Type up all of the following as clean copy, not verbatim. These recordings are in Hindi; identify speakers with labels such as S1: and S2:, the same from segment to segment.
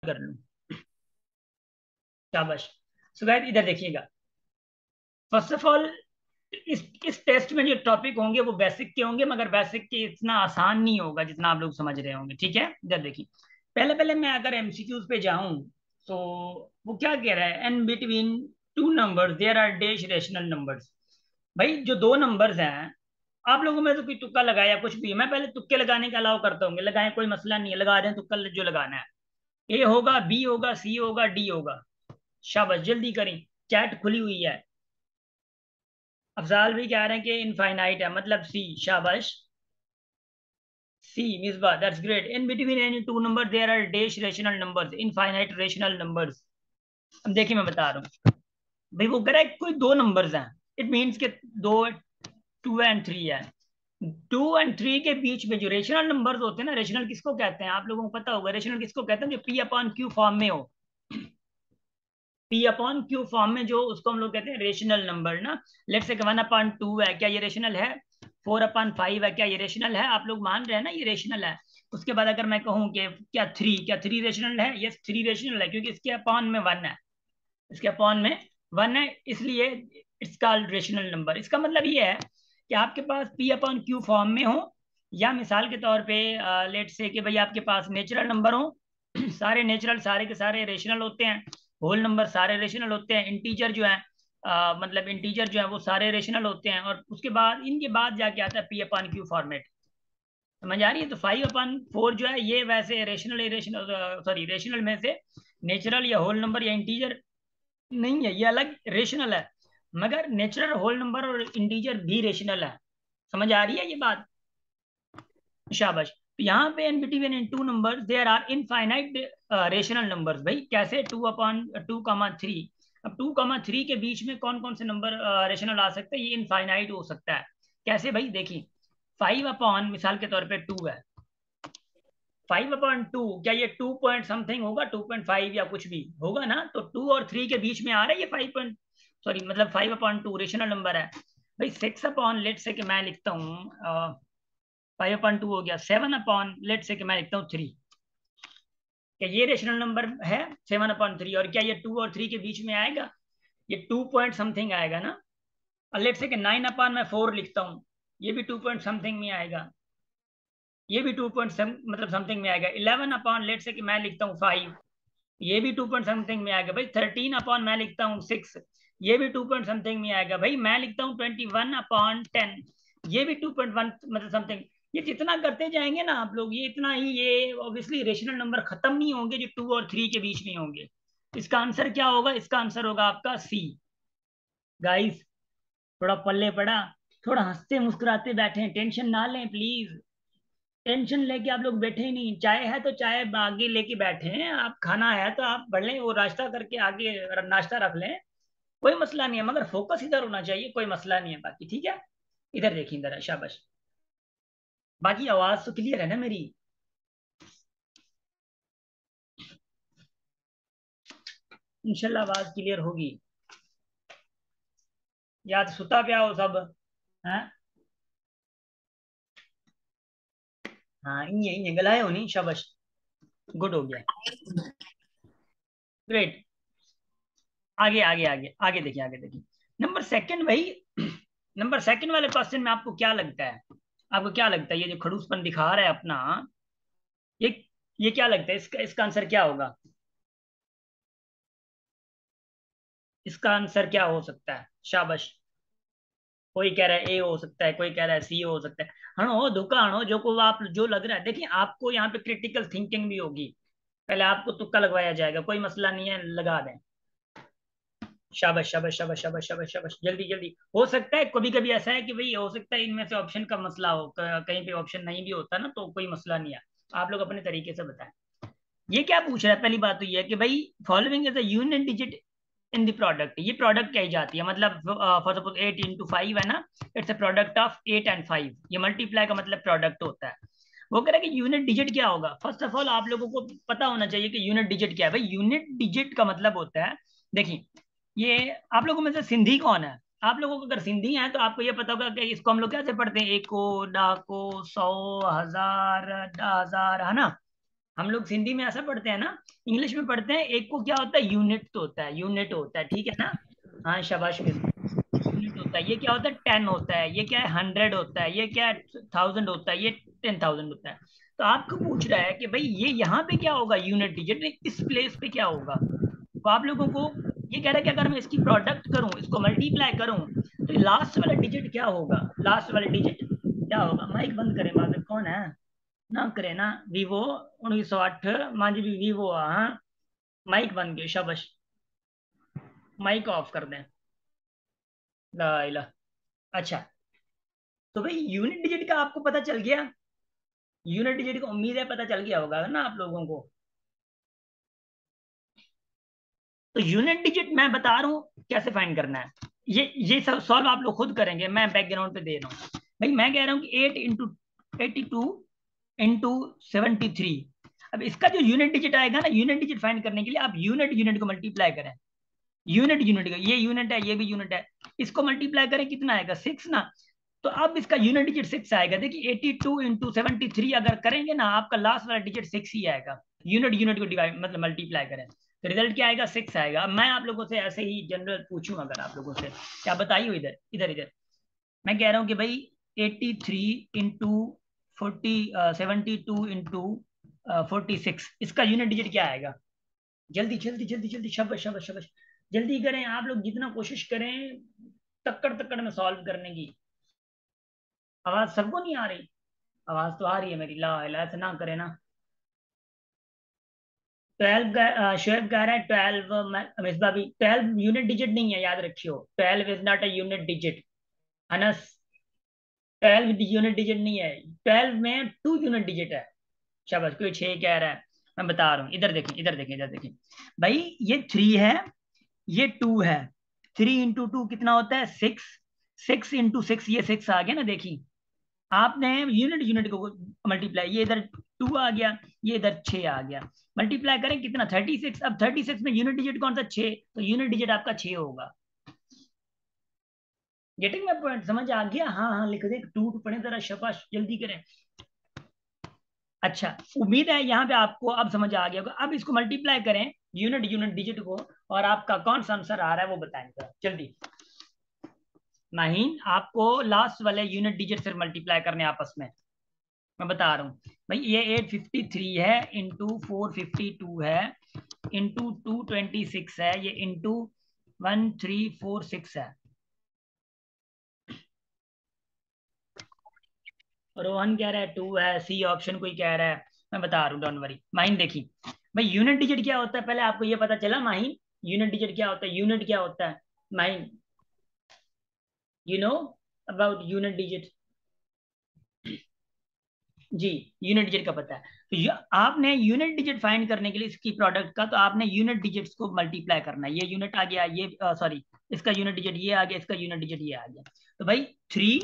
S1: कर लूं। शाबाश। सो गाइस इधर देखिएगा। फर्स्ट ऑफ ऑल इस टेस्ट में जो टॉपिक होंगे वो बेसिक के होंगे, मगर बेसिक के इतना आसान नहीं होगा जितना आप लोग समझ रहे होंगे। ठीक है, इधर देखिए। पहले पहले मैं अगर एमसीक्यूज पे जाऊं तो वो क्या कह रहा है, in between two numbers there are dash rational numbers. भाई जो दो नंबर्स हैं, आप लोगों में तो कोई तुक्का लगाया कुछ भी, मैं पहले तुक्के लगाने का अलाउ करता हूँ, लगाए कोई मसला नहीं है, लगा दें तुक्का जो लगाना है। ए होगा, बी होगा, सी होगा, डी होगा। शाबाश, जल्दी करें, चैट खुली हुई है। अफजाल भी कह रहे हैं कि इनफाइनाइट है, मतलब सी। शाबाश। C Misbah, that's great. In between any two number there are dash rational numbers, infinite rational numbers. अब देखिए मैं बता रहा हूँ। भाई वो कह रहा है कोई दो नंबर्स हैं, इट मीन्स के दो, टू एंड थ्री है। टू एंड थ्री के बीच में जो रेशनल नंबर्स होते हैं ना, रेशनल किसको कहते हैं आप लोगों को पता होगा, रेशनल किसको कहते हैं जो पी अपॉन क्यू फॉर्म में हो। पी अपॉन क्यू फॉर्म में जो, उसको हम लोग कहते हैं रेशनल नंबर ना। लेट्स से 1/2 है, क्या ये रेशनल है? 4/5 है, क्या ये रेशनल है? आप लोग मान रहे हैं ना ये रेशनल है। उसके बाद अगर मैं कहूँ कि क्या थ्री रेशनल है? यस, थ्री रेशनल है, क्योंकि इसके अपॉन में वन है। इसके अपॉन में वन है, इसलिए इट्स कॉल्ड रेशनल नंबर। इसका मतलब ये है कि आपके पास पी अपॉन क्यू फॉर्म में हो, या मिसाल के तौर पे लेट से कि भाई आपके पास नेचुरल नंबर हो। सारे नेचुरल, सारे के सारे रेशनल होते हैं। होल नंबर सारे रेशनल होते हैं। इंटीजर जो है, मतलब इंटीजर जो है वो सारे रेशनल होते हैं। और उसके बाद इनके बाद जाके आता है पी अपॉन क्यू फॉर्मेट। समझ आ रही है? तो 5/4 जो है ये वैसे रेशनल, इरेशनल, सॉरी रेशनल में से नेचुरल या होल नंबर या इंटीजर नहीं है, ये अलग रेशनल है। मगर नेचुरल, होल नंबर और इंटीजर भी रेशनल है। समझ आ रही है ये बात? शाबाश। तो यहाँ पे in between in two numbers there are infinite rational numbers. भाई कैसे? 2/2, अब 2, 3 के बीच में कौन कौन से नंबर रेशनल आ सकते हैं? ये इनफाइनाइट हो सकता है। कैसे भाई? देखिए, 5 अपॉन मिसाल के तौर पे 2 है। 5/2, क्या ये 2 पॉइंट समथिंग होगा? 2.5 या कुछ भी होगा ना? तो 2 और 3 के बीच में आ रहा है ये 5 पॉइंट, सॉरी मतलब 5/2 रेशनल नंबर है। भाई 6 अपॉन लेट से कि मैं लिखता हूँ 5/2 हो गया। 7 अपॉन लेट से कि मैं लिखता हूँ 3। क्या ये रेशनल नंबर है? 7/3। और क्या ये 2 और 3 के बीच में आएगा? ये 2 पॉइंट समथिंग आएगा ना। और लेट से कि 9 अपॉन मैं 4 लिखता हूँ, ये भी 2 पॉइंट समथिंग में आएगा। ये भी 2 पॉइंट मतलब समथिंग में आएगा। 11 अपॉन लेट से कि मैं लिखता हूँ 5, ये भी 2 पॉइंट समथिंग में आएगा। भाई 13 अपॉन मैं लिखता हूँ 6, ये भी 2 पॉइंट समथिंग में आएगा। भाई मैं लिखता हूँ 21/10, ये भी 2.1 मतलब समथिंग। ये जितना करते जाएंगे ना आप लोग, ये इतना ही, ये ऑब्वियसली रेशनल नंबर खत्म नहीं होंगे जो 2 और 3 के बीच में होंगे। इसका आंसर क्या होगा? इसका आंसर होगा आपका सी। गाइस थोड़ा पल्ले पड़ा, थोड़ा हंसते मुस्कुराते बैठे, टेंशन ना लें प्लीज। टेंशन लेके आप लोग बैठे ही नहीं। चाय है तो चाय आगे लेके बैठे हैं आप, खाना है तो आप बढ़ लें, वो नाश्ता करके आगे नाश्ता रख लें, कोई मसला नहीं है। मगर फोकस इधर होना चाहिए, कोई मसला नहीं है बाकी। ठीक है, इधर देखिए इधर, शाबाश। बाकी आवाज तो क्लियर है ना मेरी? इंशाल्लाह आवाज क्लियर होगी। या तो सुता पिया हो सब है? हाँ, इन ये गलाए हो नहीं, शाबाश, गुड हो गया, ग्रेट। आगे आगे आगे आगे देखिए, आगे देखिए। नंबर सेकंड भाई। नंबर सेकंड वाले क्वेश्चन में आपको क्या लगता है? आपको क्या लगता है ये जो खड़ूसपन दिखा रहा है अपना, ये ये क्या लगता है, इसका इसका आंसर क्या होगा? इसका आंसर क्या हो सकता है? शाबाश। कोई कह रहा है ए हो सकता है, कोई कह रहा है सी हो सकता है। हनो धोखा हनो, जो को आप जो लग रहा है। देखिए आपको यहाँ पे क्रिटिकल थिंकिंग भी होगी। पहले आपको तुक्का लगवाया जाएगा, कोई मसला नहीं है, लगा दें। शाबाश शाबाश शाबाश शाबाश शाबाश शाबाश, जल्दी जल्दी। हो सकता है कभी कभी ऐसा है कि भाई हो सकता है इनमें से ऑप्शन का मसला हो, कहीं पे ऑप्शन नहीं भी होता ना, तो कोई मसला नहीं है। आप लोग अपने तरीके से बताएं। ये क्या पूछ रहा है? पहली बात तो ये है कि भाई following is a unit digit in the product. ये प्रोडक्ट कही जाती है, मतलब फॉर सपोज 8 × 5 है ना, it's a product of 8 and 5। ये मल्टीप्लाई का मतलब प्रोडक्ट होता है। वो कह रहा है कि यूनिट डिजिट क्या होगा। फर्स्ट ऑफ ऑल आप लोगों को पता होना चाहिए कि यूनिट डिजिट क्या है। भाई यूनिट डिजिट का मतलब होता है, देखिए, ये आप लोगों में से सिंधी कौन है? आप लोगों को अगर सिंधी है तो आपको ये पता होगा कि इसको हम लोग कैसे पढ़ते हैं, एको, डाको, 100, 1000, 10,000, है ना? हम लोग हिंदी में ऐसा पढ़ते हैं ना, इंग्लिश में पढ़ते हैं एक को क्या होता है, यूनिट तो होता है, यूनिट होता है, ठीक है ना। हाँ शाबाश मिस। यूनिट होता है, ये क्या होता है, 10 होता है, ये क्या है, 100 होता है, ये क्या है, 1000 होता है, ये 10,000 होता है। तो आपको पूछ रहा है कि भाई ये यहाँ पे क्या होगा, यूनिट डिजिट इस प्लेस पे क्या होगा। तो आप लोगों को ये कह रहा है कि अगर मैं इसकी प्रोडक्ट करूं, इसको मल्टीप्लाई करूं, तो लास्ट वाला डिजिट क्या होगा, लास्ट वाला डिजिट क्या होगा। माइक बंद करें, बाद में कौन है ना करे ना, वीवो 1908 मांझी भी वीवो, हाँ। माइक बंद के शाबाश, माइक ऑफ कर दें। ला इला। अच्छा, तो भाई यूनिट डिजिट का आपको पता चल गया, यूनिट डिजिट का उम्मीद है पता चल गया होगा ना आप लोगों को। तो यूनिट डिजिट मैं बता रहा हूँ कैसे फाइंड करना है, ये सब सॉल्व आप लोग खुद करेंगे, मैं बैकग्राउंड पे दे रहा हूँ। भाई मैं कह रहा हूँ कि 8 इंटू 82 इंटू 73। अब इसका जो यूनिट डिजिट आएगा ना, यूनिट डिजिट फाइंड करने के लिए आप यूनिट यूनिट को मल्टीप्लाई करें। यूनिट यूनिट का, ये यूनिट है, ये भी यूनिट है, इसको मल्टीप्लाई करें कितना आएगा, 6 ना। तो अब इसका यूनिट डिजिट 6 आएगा। देखिए 82 इंटू 73 अगर करेंगे ना, आपका लास्ट वाला डिजिट 6 ही आएगा। यूनिट यूनिट को डिवाइड मतलब मल्टीप्लाई करें तो रिजल्ट क्या आएगा, 6 आएगा। अब मैं आप लोगों से ऐसे ही जनरल पूछूं अगर आप लोगों से, क्या बताइए, इधर इधर इधर। मैं कह रहा हूँ कि भाई 83 इंटू 72 इंटू 46, इसका यूनिट डिजिट क्या आएगा। जल्दी जल्दी जल्दी जल्दी, शबाश शबाश शबाश, जल्दी करें आप लोग, जितना कोशिश करें तक्कड़ तक्कड़ में सॉल्व करने की। आवाज सबको नहीं आ रही, आवाज तो आ रही है मेरी, ला इला, ऐसा ना करे ना। 12 शुएब कह रहा है 12, मिसबा भी 12 यूनिट डिजिट नहीं है, याद रखियो, 12 is not a unit digit. Anas, 12 unit digit नहीं है, 12 में 2 यूनिट डिजिट है। शाबाश, कोई 6 कह रहा है, मैं बता रहा हूँ, इधर देखें इधर देखें इधर देखें। भाई ये 3 है, ये 2 है, 3 इंटू 2 कितना होता है, 6। 6 इंटू 6, ये 6 आ गया ना, देखिए आपने यूनिट यूनिट को मल्टीप्लाई, ये इधर 2 आ गया, ये इधर 6 आ गया, मल्टीप्लाई करें कितना, 36। अब 36 में यूनिट डिजिट कौन सा, 6, तो यूनिट डिजिट आपका 6 होगा। गेटिंग माय पॉइंट, समझ आ गया, हाँ हाँ लिख दे, टू टू पढ़े जरा, शाबाश जल्दी करें। अच्छा, उम्मीद है यहाँ पे आपको अब समझ आ गया होगा। अब इसको मल्टीप्लाई करें यूनिट यूनिट डिजिट को, और आपका कौन सा आंसर आ रहा है वो बताएंगे जल्दी। नहीं, आपको लास्ट वाले यूनिट डिजिट से मल्टीप्लाई करने आपस में, मैं बता रहा हूँ। भाई ये 853 है, इंटू 452 है, इंटू 226 है, ये इंटू 1346 है। रोहन कह रहा है 2 है, सी ऑप्शन कोई कह रहा है, मैं बता रहा हूँ, डोंट वरी। माइन देखी, भाई यूनिट डिजिट क्या होता है, पहले आपको ये पता चला माइन, यूनिट डिजिट क्या होता है, यूनिट क्या होता है mine, you know about unit digit. जी, यूनिट डिजिट का पता है। तो आपने यूनिट डिजिट फाइंड करने के लिए इसकी प्रोडक्ट का, तो आपने यूनिट डिजिट्स को मल्टीप्लाई करना है, ये यूनिट आ गया, ये सॉरी, इसका यूनिट डिजिट ये आ गया, इसका यूनिट डिजिट ये आ गया। तो भाई 3,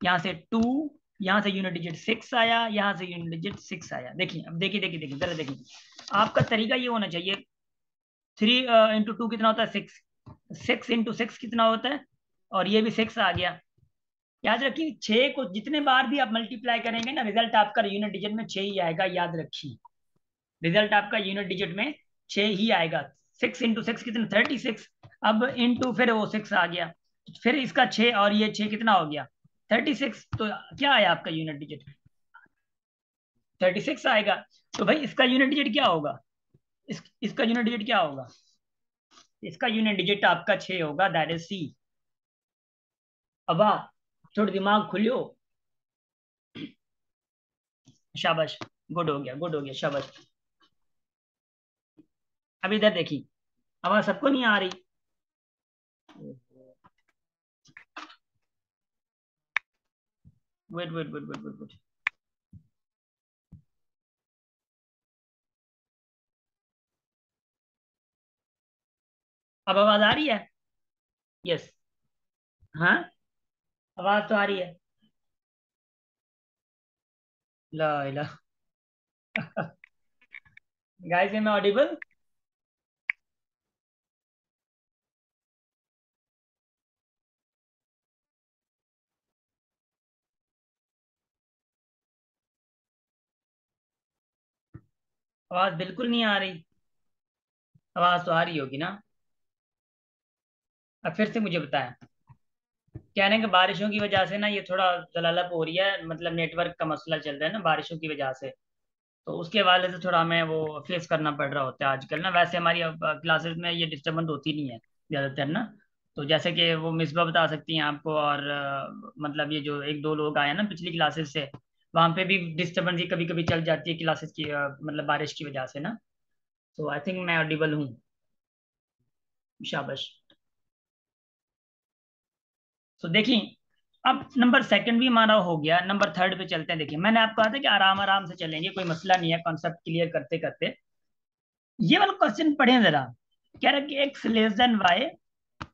S1: यहाँ से 2, यहाँ से यूनिट डिजिट 6 आया, यहाँ से यूनिट डिजिट 6 आया। देखिए अब देखिए देखिए देखिए जरा देखिए, आपका तरीका ये होना चाहिए, 3 इंटू 2 कितना होता है, 6, 6 इंटू 6 कितना होता है, और ये भी 6 आ गया। याद रखिए 6 को जितने बार भी आप मल्टीप्लाई करेंगे ना, रिजल्ट आपका यूनिट डिजिट में 6 ही आएगा, याद रखिए, रिजल्ट आपका यूनिट डिजिट में 6 ही आएगा। 6 इंटू 6 कितना, 36। अब इंटू फिर वो 6 आ गया, फिर इसका 6 और ये 6 कितना हो गया, 36। तो क्या आया आपका यूनिट डिजिट, 36 आएगा। तो भाई इसका यूनिट डिजिट क्या होगा, इसका यूनिट डिजिट क्या होगा, इसका यूनिट डिजिट आपका 6 होगा, दैट इज सी। अब थोड़ा दिमाग खुलियो, शाबाश, गुड हो गया, गुड हो गया, शाबाश। अब इधर देखिए, आवाज सबको नहीं आ रही, wait wait wait wait wait wait, अब आवाज आ रही है, यस, हाँ आवाज तो आ रही है, ला ला। गाइस एम ऑडिबल, आवाज बिल्कुल नहीं आ रही। आवाज तो आ रही होगी ना। अब फिर से मुझे बताएं। कहने के बारिशों की वजह से ना ये थोड़ा जलालब हो रही है, मतलब नेटवर्क का मसला चल रहा है ना बारिशों की वजह से। तो उसके हवाले से थोड़ा हमें वो फेस करना पड़ रहा होता है आजकल ना। वैसे हमारी क्लासेस में ये डिस्टर्बेंस होती नहीं है ज्यादातर ना। तो जैसे कि वो मिसबा बता सकती हैं आपको, और मतलब ये जो एक दो लोग आए हैं ना पिछली क्लासेस से, वहां पे भी डिस्टर्बेंस ये कभी कभी चल जाती है क्लासेस की, मतलब बारिश की वजह से ना। तो आई थिंक मैं ऑडिबल हूँ। शाबाश। तो देखिए, अब नंबर सेकंड भी हमारा हो गया, नंबर थर्ड पे चलते हैं। देखिए मैंने आपको कहा था कि आराम आराम से चलेंगे, कोई मसला नहीं है, कॉन्सेप्ट क्लियर करते करते। ये वाला क्वेश्चन पढ़ें जरा। कह रहा है कि X less than Y,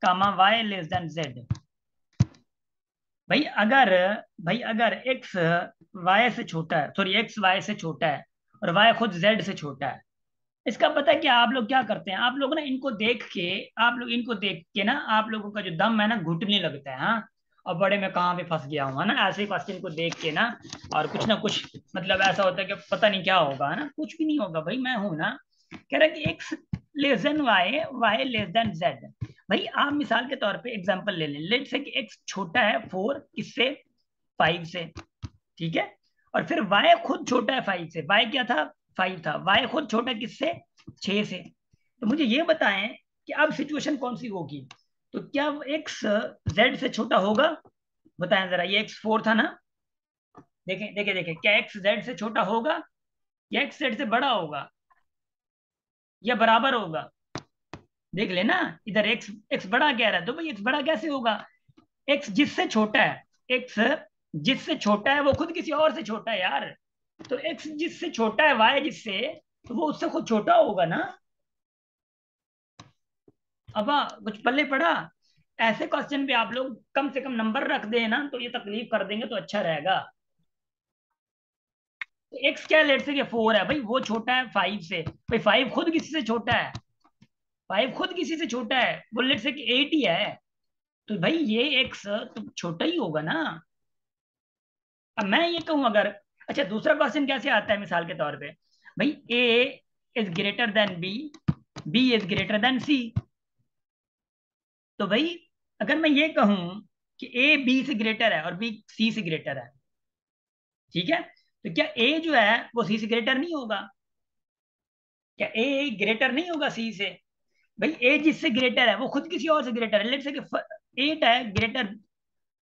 S1: comma y less than Z. भाई अगर भाई अगर एक्स वाई से छोटा है, सॉरी एक्स वाई से छोटा है, और वाई खुद जेड से छोटा है, इसका पता है कि आप लोग क्या करते हैं, आप लोग ना इनको देख के, आप लोग इनको देख के ना, आप लोगों का जो दम है ना घुटने लगता है। हाँ, और बड़े मैं कहाँ पे फंस गया हूँ, है ना, ऐसे ही क्वेश्चन को देख के ना। और कुछ ना कुछ मतलब ऐसा होता है कि पता नहीं क्या होगा, है ना, कुछ भी नहीं होगा भाई, मैं हूं ना। कह रहा है कि X less than Y, Y less than Z. भाई आप मिसाल के तौर पे एग्जांपल ले लें, लेट से कि एक्स छोटा है 4 किससे, 5 से, ठीक है। और फिर y खुद छोटा है 5 से, y क्या था, 5 था, y खुद छोटा है किससे, 6 से। तो मुझे ये बताएं कि अब सिचुएशन कौन सी होगी। तो क्या x z से छोटा होगा, बताएं जरा। ये x 4 था ना, देखें देखें देखें, क्या x z से छोटा होगा, या x z से बड़ा होगा, या बराबर होगा। देख लेना, इधर x बड़ा कह रहा है, तो भाई x बड़ा कैसे होगा। x जिससे छोटा है, x जिससे छोटा है वो खुद किसी और से छोटा है यार। तो x जिससे छोटा है, y जिससे, तो वो उससे खुद छोटा होगा ना। अब कुछ पल्ले पड़ा। ऐसे क्वेश्चन पे आप लोग कम से कम नंबर रख देना, तो ये तकलीफ कर देंगे तो अच्छा रहेगा। तो x क्या है, लेट से 4 है भाई, वो छोटा है 5 से, भाई 5 खुद किसी से छोटा है, 5 खुद किसी से छोटा है, वो लेट से 8 ही है। तो भाई ये x तो छोटा ही होगा ना। अब मैं ये कहूं अगर, अच्छा दूसरा क्वेश्चन कैसे आता है मिसाल के तौर पे, भाई a is greater than b, b is greater than c। तो भाई अगर मैं ये कहूं कि a b से ग्रेटर है और b c से ग्रेटर है, ठीक है, तो क्या a जो है वो c से ग्रेटर नहीं होगा, क्या a ग्रेटर नहीं होगा c से। भाई a जिससे ग्रेटर है वो खुद किसी और से ग्रेटर है, लेट से कि 8 है ग्रेटर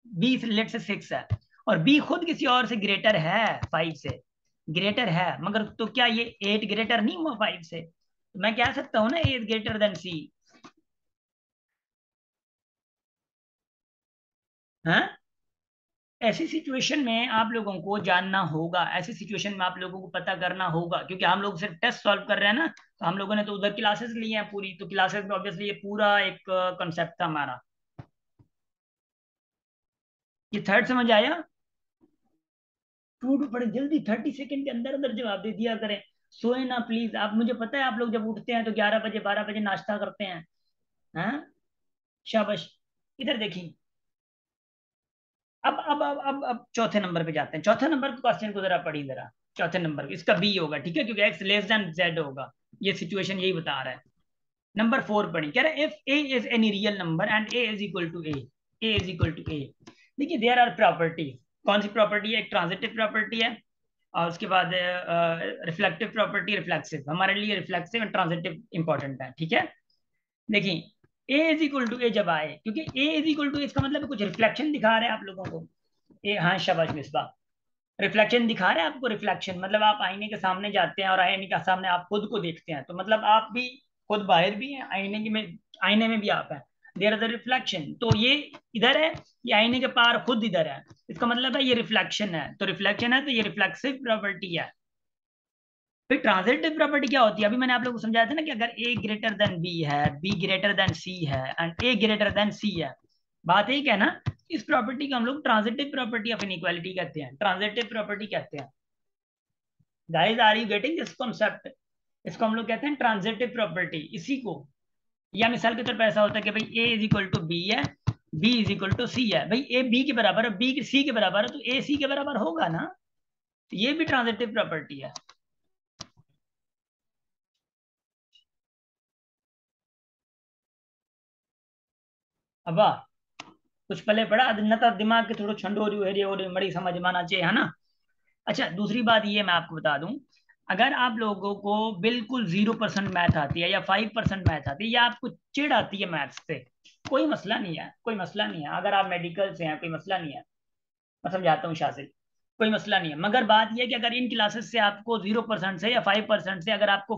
S1: b से, लेट से 6 है, और b खुद किसी और से ग्रेटर है 5 से, ग्रेटर है, मगर तो क्या ये 8 ग्रेटर नहीं हुआ 5 से, तो मैं कह सकता हूं ना a is greater than c। हाँ, ऐसी सिचुएशन में आप लोगों को जानना होगा, ऐसी सिचुएशन में आप लोगों को पता करना होगा, क्योंकि हम लोग सिर्फ टेस्ट सॉल्व कर रहे हैं ना, तो हम लोगों ने तो उधर क्लासेस ली हैं पूरी, तो क्लासेस में ऑब्वियसली ये पूरा एक कॉन्सेप्ट था हमारा। ये थर्ड समझ आया। टू टू बड़े जल्दी 30 सेकंड के अंदर अंदर जवाब दे दिया करें। सोए ना प्लीज आप, मुझे पता है आप लोग जब उठते हैं तो 11 बजे 12 बजे नाश्ता करते हैं। हाँ, शाबाश। इधर देखिए, अब चौथे नंबर पे जाते हैं। चौथे नंबर के क्वेश्चन को जरा पढ़ी जरा। चौथे नंबर इसका बी होगा, ठीक है, क्योंकि एक्स लेस देन जेड होगा। ये सिचुएशन यही बता रहा है। नंबर 4 पढ़ी, कह रहा है if a is any real number and a is equal to a is equal to a. देखिए देयर आर प्रॉपर्टी। कौन सी प्रॉपर्टी है, एक ट्रांजिटिव प्रॉपर्टी है, और उसके बाद रिफ्लेक्टिव प्रॉपर्टी, रिफ्लेक्सिव। हमारे लिए रिफ्लेक्सिव एंड ट्रांजिटिव इंपॉर्टेंट है, ठीक है। देखिए ए इज इक्वल टू ए जब आए, क्योंकि ए इज इक्वल टू, इसका मतलब कुछ रिफ्लेक्शन दिखा रहे हैं आप लोगों को। ए, हाँ शाबाश मिसबा, रिफ्लेक्शन दिखा रहे हैं आपको। रिफ्लेक्शन मतलब आप आईने के सामने जाते हैं और आईने के सामने आप खुद को देखते हैं, तो मतलब आप भी खुद बाहर भी हैं आईने की में, आईने में भी आप हैं। देयर इज अ रिफ्लेक्शन, तो ये इधर है, ये आईने के पार खुद इधर है, इसका मतलब है ये रिफ्लेक्शन है, तो रिफ्लेक्शन है तो ये रिफ्लेक्सिव प्रॉपर्टी है। फिर ट्रांजिटिव प्रॉपर्टी क्या होती है, अभी मैंने आप लोगों को समझाया था ना, कि अगर ए ग्रेटर देन बी है, बी ग्रेटर देन सी है, एंड ए ग्रेटर देन सी है, बात एक है ना। इस प्रॉपर्टी को हम लोग ट्रांजिटिव प्रॉपर्टी ऑफ इनइक्वालिटी कहते हैं, ट्रांजिटिव प्रॉपर्टी कहते हैं। Guys are you getting this concept. इसको हम लोग कहते हैं ट्रांजिटिव प्रॉपर्टी, इसी को। या मिसाल के तौर पर ऐसा होता है कि भाई ए इज इक्वल टू बी है, बी इज इक्वल टू सी है, भाई ए बी के बराबर है, बी सी के बराबर है, तो ए सी के बराबर होगा ना। तो ये भी ट्रांजिटिव प्रॉपर्टी है। अब वाह, कुछ पले पड़ा न तो दिमाग के थोड़ा छंडोरी हेरी और मड़ी समझ में आना चाहिए, है ना। अच्छा, दूसरी बात ये मैं आपको बता दूं, अगर आप लोगों को बिल्कुल 0% मैथ आती है या 5% मैथ आती है या आपको चिढ़ आती है मैथ्स से, कोई मसला नहीं है, कोई मसला नहीं है। अगर आप मेडिकल से हैं कोई मसला नहीं है, मैं समझाता हूँ शाह से, कोई मसला नहीं है। मगर बात यह है कि अगर इन क्लासेस से आपको 0% से या 5% से अगर आपको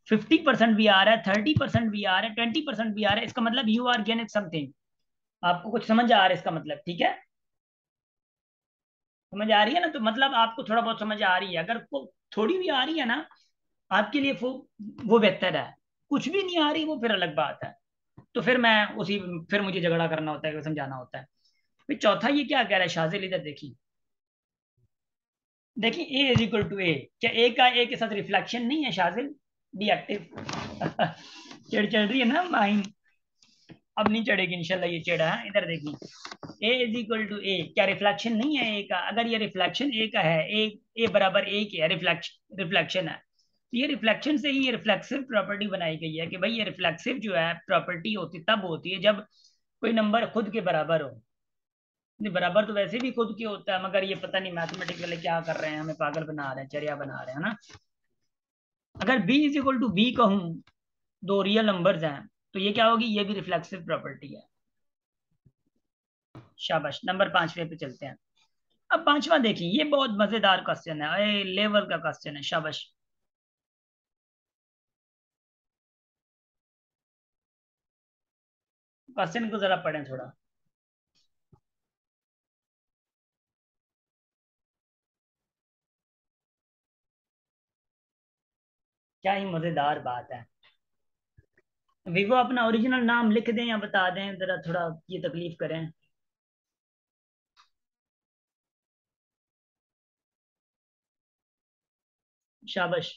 S1: 50% भी आ रहा है, 30% भी आ रहा है, 20% भी आ रहा है, इसका मतलब यू आर गेनिंग समथिंग। आपको कुछ समझ आ रहा है इसका मतलब, ठीक है। समझ आ रही है ना, तो मतलब आपको थोड़ा बहुत समझ आ रही है। अगर को थोड़ी भी आ रही है ना, आपके लिए वो बेहतर है। कुछ भी नहीं आ रही वो फिर अलग बात है। तो फिर मैं उसी, फिर मुझे झगड़ा करना होता है, समझाना होता है। फिर चौथा ये क्या कह रहा है शाजिल, इधर देखिए, देखिए ए इज इक्वल टू ए, क्या ए का ए के साथ रिफ्लेक्शन नहीं है शाजिल, बी एक्टिव। चिड़ चढ़ रही है ना माइन, अब नहीं चढ़ेगी इंशाल्लाह ये चिड़ा है। इधर देखिए, ए इज इक्वल टू ए, क्या रिफ्लेक्शन नहीं है ए का? अगर ये रिफ्लेक्शन ए का है, ए बराबर ए की है, रिफ्लेक्शन है, तो ये रिफ्लेक्शन से ही ये रिफ्लेक्सिव प्रॉपर्टी बनाई गई है कि भाई ये रिफ्लेक्सिव जो है प्रॉपर्टी होती तब होती है जब कोई नंबर खुद के बराबर हो। नहीं, बराबर तो वैसे भी खुद के होता है, मगर ये पता नहीं मैथमेटिक्स वाले क्या कर रहे हैं, हमें पागल बना रहे हैं, चरिया बना रहे हैं ना। अगर b is equal to B कहूं, दो रियल नंबर्स हैं, तो ये क्या होगी, ये भी रिफ्लेक्सिव प्रॉपर्टी है। शाबाश, नंबर 5वें पे चलते हैं। अब पांचवा देखिए, ये बहुत मजेदार क्वेश्चन है, लेवल का क्वेश्चन है, शाबाश। क्वेश्चन को जरा पढ़ें थोड़ा, क्या ही मजेदार बात है। विवो अपना ओरिजिनल नाम लिख दें या बता दें, जरा थोड़ा ये तकलीफ करें। शाबाश,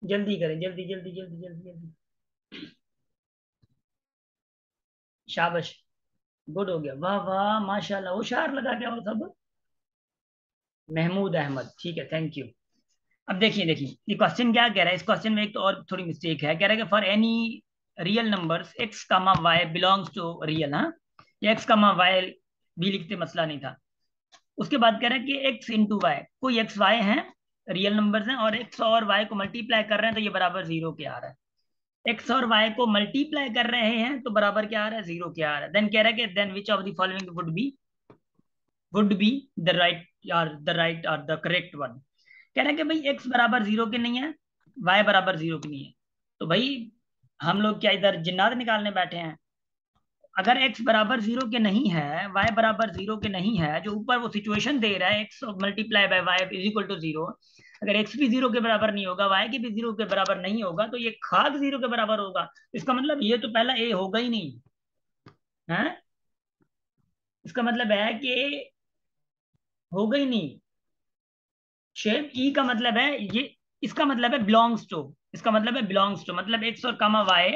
S1: जल्दी करें, जल्दी जल्दी जल्दी जल्दी जल्दी। शाबाश, गुड हो गया, वाह वाह माशाल्लाह, होशियार लगा क्या वो सब। महमूद अहमद, ठीक है, थैंक यू। अब देखिए देखिए, ये क्वेश्चन क्या कह रहा है, इस क्वेश्चन में एक तो और थोड़ी मिस्टेक है। कह रहा है कि for any real numbers X comma Y belongs to real, हाँ, ये एक्स कामा वाई भी लिखते मसला नहीं था। उसके बाद कह रहा है कि एक्स इंटू वाई, कोई एक्स वाई है, रियल नंबर्स हैं, और एक्स और वाई को मल्टीप्लाई कर रहे हैं तो ये बराबर जीरो के आ रहा है। एक्स और वाई को मल्टीप्लाई कर रहे हैं तो बराबर क्या आ रहा है, जीरो क्या आ रहा है। देन कह रहा है कि then which of the following would be the right, or the right or the correct one. कह रहे हैं कि भाई एक्स बराबर जीरो के नहीं है, वाई बराबर जीरो की नहीं है। तो भाई हम लोग क्या इधर जिन्नात निकालने बैठे हैं? अगर एक्स बराबर जीरो के नहीं है, वाई बराबर जीरो के नहीं है, जो ऊपर वो सिचुएशन दे रहा है X multiply by Y is equal to zero, अगर एक्स भी जीरो के बराबर नहीं होगा, वाई के भी जीरो के बराबर नहीं होगा, तो ये खाक जीरो के बराबर होगा। इसका मतलब ये तो पहला ए होगा ही नहीं है। इसका मतलब है कि होगा ही नहीं। शेप ई का मतलब है ये, इसका मतलब है बिलोंग्स टू, इसका मतलब है बिलोंग्स टू, मतलब एक्स और comma y,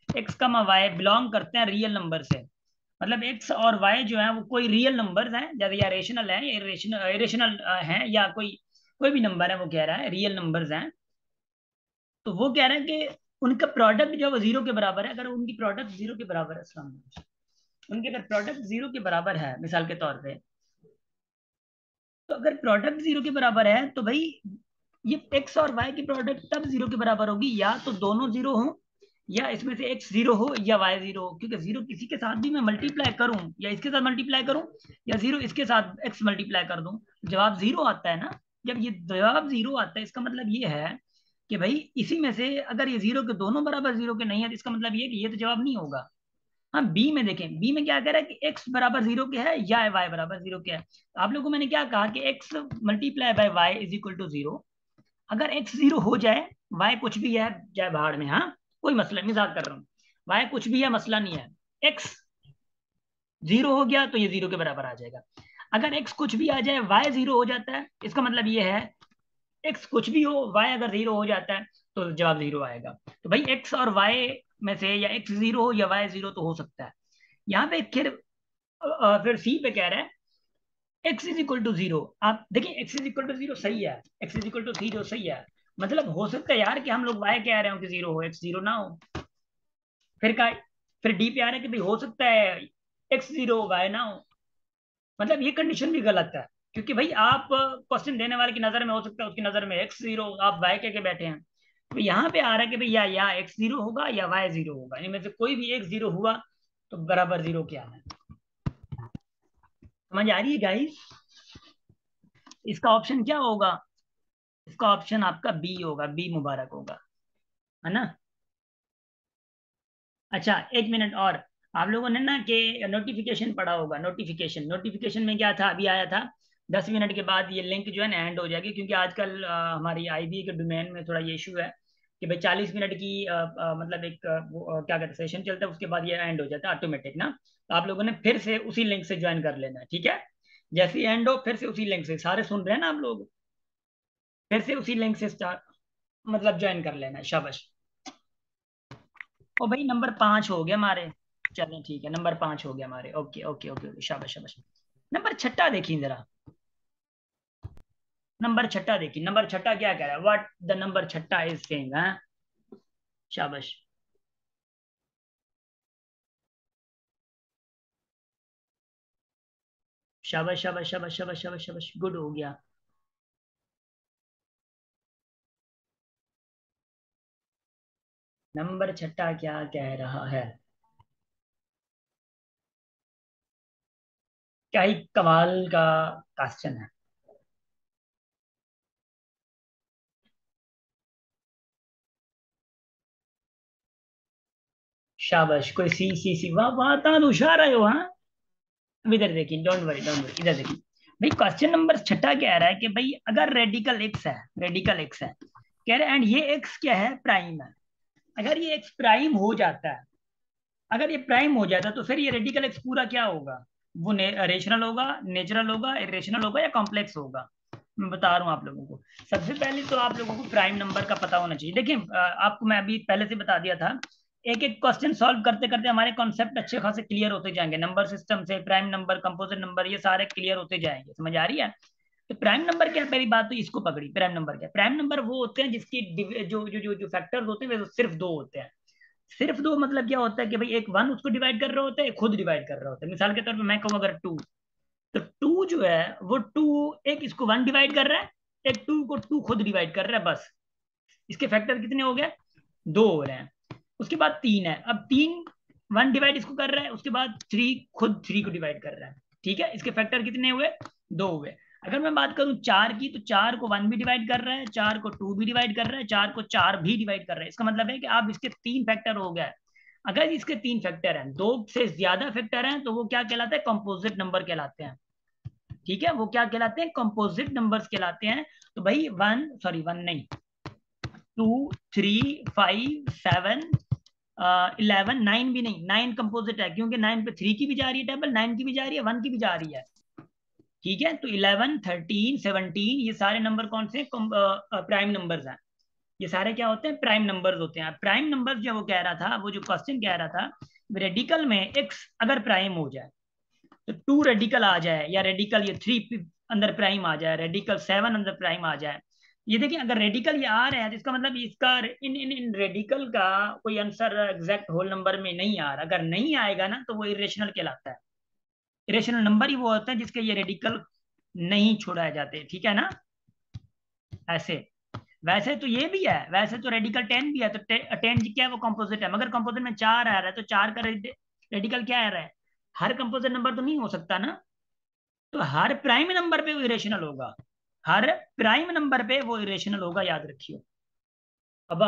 S1: x comma Y belong करते हैं रियल नंबर से। मतलब एक्स और वाई जो है वो कोई रियल नंबर्स हैं, जैसे या रेशनल है या इरेशनल, इरेशनल है, या कोई कोई भी नंबर है, वो कह रहा है रियल नंबर्स हैं। तो वो कह रहा है कि उनका प्रोडक्ट जो है वो जीरो के बराबर है। अगर उनकी प्रोडक्ट जीरो के बराबर है, अस्सलाम वालेकुम, उनके अगर प्रोडक्ट जीरो के बराबर है मिसाल के तौर पे, तो अगर प्रोडक्ट जीरो के बराबर है तो भाई ये एक्स और वाई की प्रोडक्ट तब जीरो के बराबर होगी, या तो दोनों जीरो हो, या इसमें से एक्स जीरो हो या वाई जीरो हो। क्योंकि जीरो किसी के साथ भी मैं मल्टीप्लाई करूं, या इसके साथ मल्टीप्लाई करूं, या जीरो इसके साथ एक्स मल्टीप्लाई कर दूं, जवाब जीरो आता है ना। जब ये जवाब जीरो आता है, इसका मतलब ये है कि भाई इसी में से अगर ये जीरो के दोनों बराबर जीरो के नहीं है, तो इसका मतलब ये कि ये तो जवाब नहीं होगा। हाँ, बी में देखें, बी में क्या कह रहा है कि एक्स बराबर जीरो के है या वाई बराबर जीरो के है। तो आप लोगों को मैंने क्या कहा कि X multiply by Y is equal to zero. अगर एक्स जीरो हो जाए, वाई कुछ भी है जाए भाड़ में, हाँ, कोई मसला नहीं, मजाक कर रहा हूँ, वाई कुछ भी है मसला नहीं है, एक्स जीरो हो गया तो ये जीरो के बराबर आ जाएगा। अगर एक्स कुछ भी आ जाए, वाई जीरो हो जाता है, इसका मतलब ये है एक्स कुछ भी हो, वाई अगर जीरो हो जाता है तो जवाब जीरो आएगा। तो भाई एक्स और वाई में से या एक्स जीरो हो या वाई जीरो तो हो सकता है। यहाँ पे फिर सी पे कह रहा है X is equal to zero. आप देखिए, X is equal to zero सही है, X is equal to zero सही है। मतलब हो सकता है यार कि हम लोग वाई कह रहे हो कि जीरो हो, एक्स जीरो ना हो। फिर का फिर डी पे आ रहा है कि भाई हो सकता है एक्स जीरो होगा, है ना। मतलब ये कंडीशन भी गलत है, क्योंकि भाई आप क्वेश्चन देने वाले की नजर में हो सकता है उसकी नजर में एक्स जीरो, आप वाई कह के बैठे हैं। तो यहाँ पे आ रहा है कि भाई या एक्स जीरो होगा या वाई जीरो होगा, इनमें से कोई भी एक जीरो हुआ तो बराबर जीरो क्या है। समझ आ रही है गाइस? इसका ऑप्शन क्या होगा? इसका ऑप्शन आपका बी होगा, बी मुबारक होगा, है ना। अच्छा एक मिनट और, आप लोगों ने ना कि नोटिफिकेशन पढ़ा होगा, नोटिफिकेशन, नोटिफिकेशन में क्या था, अभी आया था 10 मिनट के बाद ये लिंक जो है ना एंड हो जाएगी, क्योंकि आजकल हमारी आईबी के डोमेन में थोड़ा ये इशू है कि भाई 40 मिनट की मतलब एक क्या कहते हैं सेशन चलता है, उसके बाद ये एंड हो जाता है ऑटोमेटिक ना। तो आप लोगों ने फिर से उसी लिंक से ज्वाइन कर लेना है, ठीक है। जैसे ही एंड हो फिर से उसी लिंक से, सारे सुन रहे हैं ना आप लोग, फिर से उसी लिंक से स्टार्ट मतलब ज्वाइन कर लेना है, शाबाश। ओ भाई नंबर 5 हो गया हमारे। चलें ठीक है, नंबर 5 हो गया हमारे, ओके ओके ओके ओके, शाबाश शाबाश। नंबर छठा देखिए जरा, नंबर छठा देखिए, नंबर छठा क्या कह रहा है, व्हाट द नंबर छठा इज सेइंग, हाँ। शाबाश शाबाश शाबाश शाबाश शाबाश शाबाश शाबाश, गुड हो गया। नंबर छठा क्या कह रहा है? क्या ही कमाल का क्वेश्चन है। शाबाश, कोई सी सी सी, वाह वाह, ता होशियार आए हो, हाँ। अब इधर देखिए, डोंट वरी डोंट वरी, इधर देखिए। भाई क्वेश्चन नंबर छठा कह रहा है कि भाई अगर रेडिकल एक्स है, रेडिकल एक्स है, कह रहे एंड ये एक्स क्या है, प्राइम है। अगर ये एक्स प्राइम हो जाता है, अगर ये प्राइम हो जाता है तो फिर ये रेडिकल एक्स पूरा क्या होगा? वो रेशनल होगा, नेचुरल होगा, इरेशनल होगा या कॉम्प्लेक्स होगा? मैं बता रहा हूँ आप लोगों को। सबसे पहले तो आप लोगों को प्राइम नंबर का पता होना चाहिए। देखिए आपको मैं अभी पहले से बता दिया था, एक एक क्वेश्चन सॉल्व करते करते हमारे कॉन्सेप्ट अच्छे खासे क्लियर होते जाएंगे, नंबर सिस्टम से प्राइम नंबर, कंपोजिट नंबर, ये सारे क्लियर होते जाएंगे, समझ आ रही है। तो प्राइम नंबर क्या है, पहली बात तो इसको पकड़ी, प्राइम नंबर क्या है? प्राइम नंबर वो होते हैं जिसकी जो फैक्टर्स होते हैं वे सिर्फ दो होते हैं। सिर्फ दो मतलब क्या होता है कि भाई एक वन उसको डिवाइड कर रहा होता है, एक खुद डिवाइड कर रहा होता है। मिसाल के तौर पे मैं कहूँ अगर टू, तो टू जो है वो टू, एक इसको वन डिवाइड कर रहा है, एक टू को टू खुद डिवाइड कर रहा है, बस। इसके फैक्टर कितने हो गए? दो हो रहे हैं। उसके बाद तीन है, अब तीन वन डिवाइड इसको कर रहा है, उसके बाद थ्री खुद थ्री को डिवाइड कर रहा है, ठीक है। इसके फैक्टर कितने हुए? दो हुए। अगर मैं बात करूं चार की, तो चार को वन भी डिवाइड कर रहा है, चार को टू भी डिवाइड कर रहा है, चार को चार भी डिवाइड कर रहा है। इसका मतलब है कि आप इसके तीन फैक्टर हो गए। अगर इसके तीन फैक्टर हैं, दो से ज्यादा फैक्टर हैं, तो वो क्या कहलाते हैं? कंपोजिट नंबर कहलाते हैं, ठीक है। वो क्या कहलाते हैं? कंपोजिट नंबर्स कहलाते हैं। तो भाई वन, सॉरी वन नहीं, 2 3 5 7 11, 9 भी नहीं, 9 कंपोजिट है, क्योंकि 9 पे 3 की भी जा रही है टेबल, 9 की भी जा रही है, 1 की भी जा रही है, ठीक है। तो 11 13 17 ये सारे नंबर कौन से प्राइम नंबर्स हैं? ये सारे क्या होते हैं? प्राइम नंबर्स होते हैं। प्राइम नंबर्स जो वो कह रहा था, वो जो क्वेश्चन कह रहा था, रेडिकल में एक्स अगर प्राइम हो जाए, तो टू रेडिकल आ जाए, या रेडिकल ये थ्री अंदर प्राइम आ जाए, रेडिकल सेवन अंदर प्राइम आ जाए। ये देखिए अगर रेडिकल ये आ रहे हैं तो इसका मतलब इसका इन इन इन रेडिकल का कोई आंसर एग्जैक्ट होल नंबर में नहीं आ रहा। अगर नहीं आएगा ना तो वो इरेशनल कहलाता है। इरेशनल नंबर ही वो होता है जिसके ये रेडिकल नहीं छोड़ाए जाते, ठीक है ना। ऐसे, वैसे तो ये भी है, वैसे तो रेडिकल 10 भी है, तो 10 क्या है? वो कंपोजिट है, मगर कंपोजिट में चार आ रहा है, तो चार का रेडिकल क्या आ रहा है? हर कंपोजिट नंबर तो नहीं हो सकता ना। तो हर प्राइम नंबर पे वो इरेशनल होगा, हर प्राइम नंबर पे वो इरेशनल होगा, याद रखियो। अब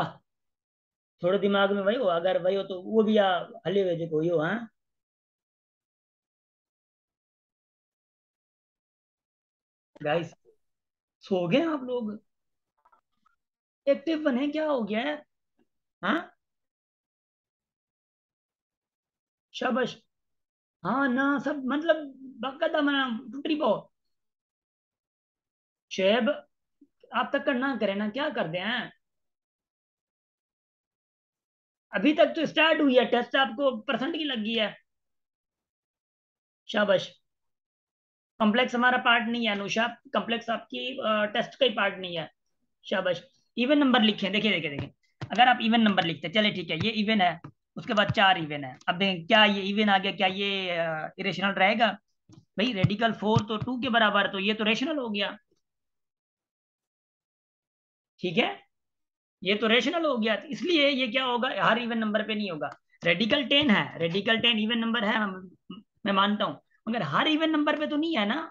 S1: थोड़े दिमाग में वही हो, अगर वही हो तो वो भी हले हुए देखो यो, हाँ। गाइस सो गए आप लोग? एक्टिव बने, क्या हो गया है? हाँ, शाबाश। हाँ ना, सब मतलब बकायदा मना टूटी पो शेब, आप तक करना करे ना, क्या कर दे हैं? अभी तक तो स्टार्ट हुई है, टेस्ट आपको परसेंट की लगी है, शाबाश। कॉम्प्लेक्स हमारा पार्ट नहीं है अनुषा, कॉम्प्लेक्स आपकी टेस्ट का ही पार्ट नहीं है, शाबाश। इवन नंबर लिखे, देखिए देखिए देखिए, अगर आप इवन नंबर लिखते, चले ठीक है, ये इवन है, उसके बाद 4 इवन है। अब देखें क्या ये इवन आ गया, क्या ये इरेशनल रहेगा? भाई रेडिकल 4 तो 2 के बराबर है, तो ये तो रेशनल हो गया। ठीक है, ये तो रेशनल हो गया, इसलिए ये क्या होगा, हर इवन नंबर पे नहीं होगा। रेडिकल 10 है, रेडिकल 10 इवन नंबर है, मैं मानता हूं, मगर हर इवन नंबर पे तो नहीं है ना।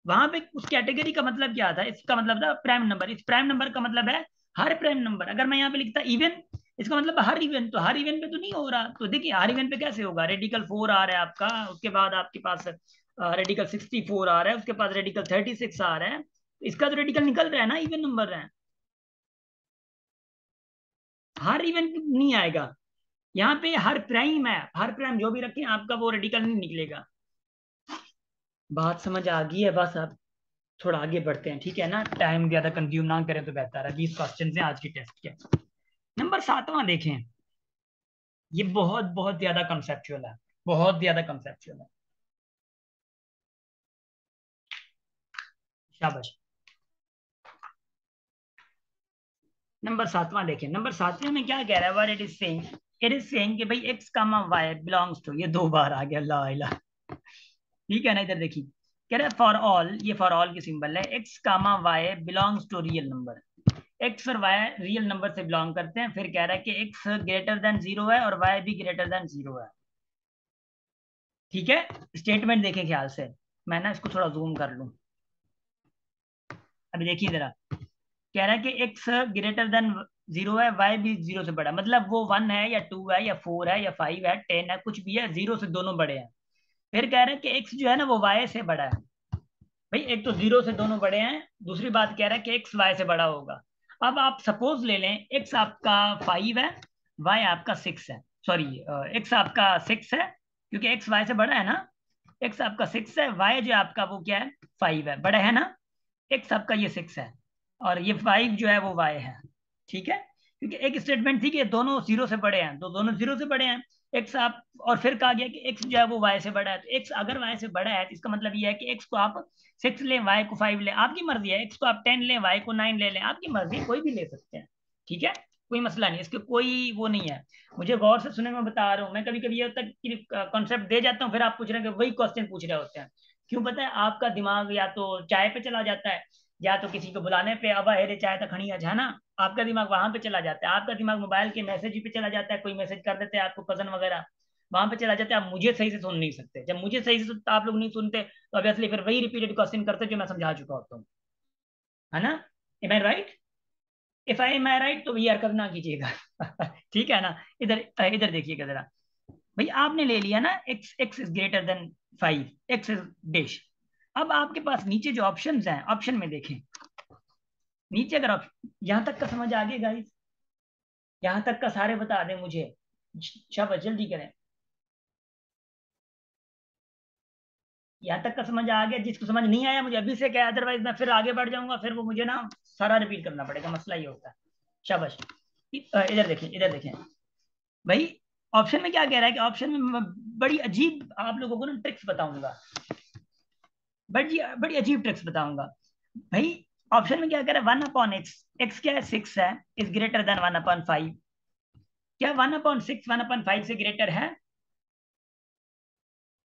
S1: वहां पे उस कैटेगरी का मतलब क्या था, इसका मतलब था प्राइम नंबर, इस प्राइम नंबर का मतलब है हर प्राइम नंबर। अगर मैं यहाँ पे लिखता इवन, इसका मतलब हर इवन, तो हर इवन पे तो नहीं हो रहा। तो देखिए हर इवन पे कैसे होगा, रेडिकल 4 आ रहा है आपका, उसके बाद आपके पास रेडिकल 64 आ रहा है, उसके पास रेडिकल 36 आ रहा है, इसका तो रेडिकल निकल रहा है ना, इवन नंबर है। हर इवन नहीं आएगा, यहाँ पे हर प्राइम है, हर प्राइम जो भी रखें आपका वो रेडिकल नहीं निकलेगा। बात समझ आ गई है? बस अब थोड़ा आगे बढ़ते हैं, ठीक है ना, टाइम ज्यादा कंज्यूम ना करें तो बेहतर है। 20 क्वेश्चन हैं आज की टेस्ट के। नंबर 7वां देखें, ये बहुत बहुत ज्यादा कंसेप्चुअल है, बहुत ज्यादा कंसेप्चुअल है। शाबाश। नंबर 7वां देखें, नंबर 7वें में क्या कह रहा है, what it is saying, it is saying कि भाई x comma y belongs to, ये 2 बार आ गया, ला इला। ठीक है ना, इधर देखिए, कह रहा है फॉर ऑल, ये फॉर ऑल की सिंबल है, x comma y belongs to real number. X और वाई रियल नंबर से बिलोंग करते हैं, फिर कह रहा है कि एक्स ग्रेटर देन 0 है और वाई भी ग्रेटर देन 0 है। ठीक है, स्टेटमेंट देखें ख्याल से, मैं ना इसको थोड़ा जूम कर लूं। अभी देखिए जरा, कह रहा है कि एक्स ग्रेटर देन 0 है, वाई भी 0 से बड़ा, मतलब वो 1 है या 2 है या 4 है या 5 है 10 है, कुछ भी है, 0 से दोनों बड़े हैं। फिर कह रहा है कि एक्स जो है ना वो वाई से बड़ा है। भाई एक तो 0 से दोनों बड़े हैं, दूसरी बात कह रहा है कि एक्स वाई से बड़ा होगा। अब आप सपोज ले लें, एक्स आपका 5 है, वाई आपका 6 है, सॉरी, एक्स आपका 6 है, क्योंकि एक्स वाई से बड़ा है ना। एक्स आपका 6 है, वाई जो है आपका वो क्या है, 5 है, बड़ा है ना। एक्स आपका ये 6 है, और ये 5 जो है वो वाई है। ठीक है, क्योंकि एक स्टेटमेंट थी कि दोनों 0 से बड़े हैं, तो दोनों 0 से बड़े हैं। एक्स आप, और फिर कहा गया कि एक्स जो है वो वाई से बड़ा है, तो एक्स अगर वाई से बड़ा है तो इसका मतलब ये है कि एक्स को आप 6 लें, वाई को 5 लें, आपकी मर्जी है। एक्स को आप 10 लें, वाई को 9 ले लें, आपकी मर्जी, कोई भी ले सकते हैं। ठीक है, कोई मसला नहीं, इसके कोई वो नहीं है। मुझे गौर से सुने, मैं बता रहा हूँ, मैं कभी कभी ये होता है कि कॉन्सेप्ट दे जाता हूँ, फिर आप पूछ रहे हैं कि वही क्वेश्चन पूछ रहे होते हैं। क्यों पता है, आपका दिमाग या तो चाय पे चला जाता है, या तो किसी को बुलाने पे, अब अरे चाय तो खड़ी है ना, आपका दिमाग वहां पे चला जाता है, आपका दिमाग मोबाइल के मैसेज पे चला जाता है, कोई मैसेज कर देते हैं आपको कजन वगैरह, वहां पे चला जाता है। आप मुझे सही से सुन नहीं सकते, जब मुझे सही से आप लोग नहीं सुनते तो ऑब्वियसली फिर वही रिपीटेड क्वेश्चन करते जो मैं समझा चुका होता हूँ, है ना। Am I right? If I am I right तो भैया हरकत ना कीजिएगा। ठीक है ना। इधर इधर देखिएगा जरा, भाई आपने ले लिया ना x, x is greater than 5, x is dish. अब आपके पास नीचे जो ऑप्शंस हैं, ऑप्शन में देखें, नीचे अगर ऑप्शन, यहां तक का समझ आ गया गाइस, यहां तक का सारे बता दें मुझे, शाबाश जल्दी करें। यहाँ तक का समझ आ गया? जिसको समझ नहीं आया मुझे अभी से क्या, अदरवाइज मैं फिर आगे बढ़ जाऊंगा, फिर वो मुझे ना सारा रिपीट करना पड़ेगा, मसला ये होता है। शाबाश। इधर देखें, इधर देखें भाई, ऑप्शन में क्या कह रहा है कि ऑप्शन में मैं बड़ी अजीब आप लोगों को ना ट्रिक्स बताऊंगा, बड़ी बड़ी अजीब ट्रिक्स बताऊंगा। भाई ऑप्शन में क्या कह रहा है, 1/x, एक्स क्या है, 6 है, इज ग्रेटर देन 1/5। क्या 1/6 1/5 से ग्रेटर है?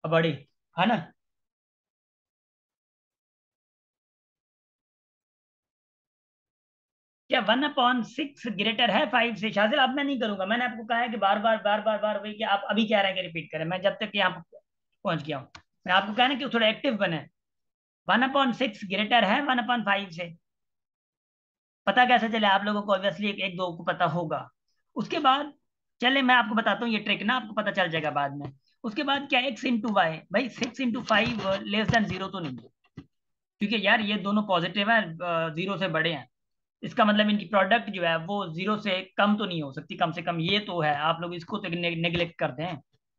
S1: बड़ी, है ना। क्या 1/6 ग्रेटर है 5 से? शाजिल अब मैं नहीं करूंगा, मैंने आपको कहा है कि बार बार बार बार बार वही कि आप अभी कह रहे हैं कि रिपीट करें, मैं जब तक यहाँ पहुंच गया हूँ। मैं आपको कहना कि थोड़ा एक्टिव बने। 1/6 ग्रेटर है 1/5 से? पता कैसे चले आप लोगों को? ऑब्वियसली एक दो को पता होगा। उसके बाद चले मैं आपको बताता हूँ ये ट्रिक ना, आपको पता चल जाएगा बाद में। उसके बाद क्या, एक्स इंटू वाई, भाई 6 × 5 लेस देन 0 तो नहीं है, क्योंकि यार ये दोनों पॉजिटिव है, 0 से बड़े हैं, इसका मतलब इनकी प्रोडक्ट जो है वो 0 से कम तो नहीं हो सकती, कम से कम ये तो है, आप लोग इसको तो नेग्लेक्ट करते हैं।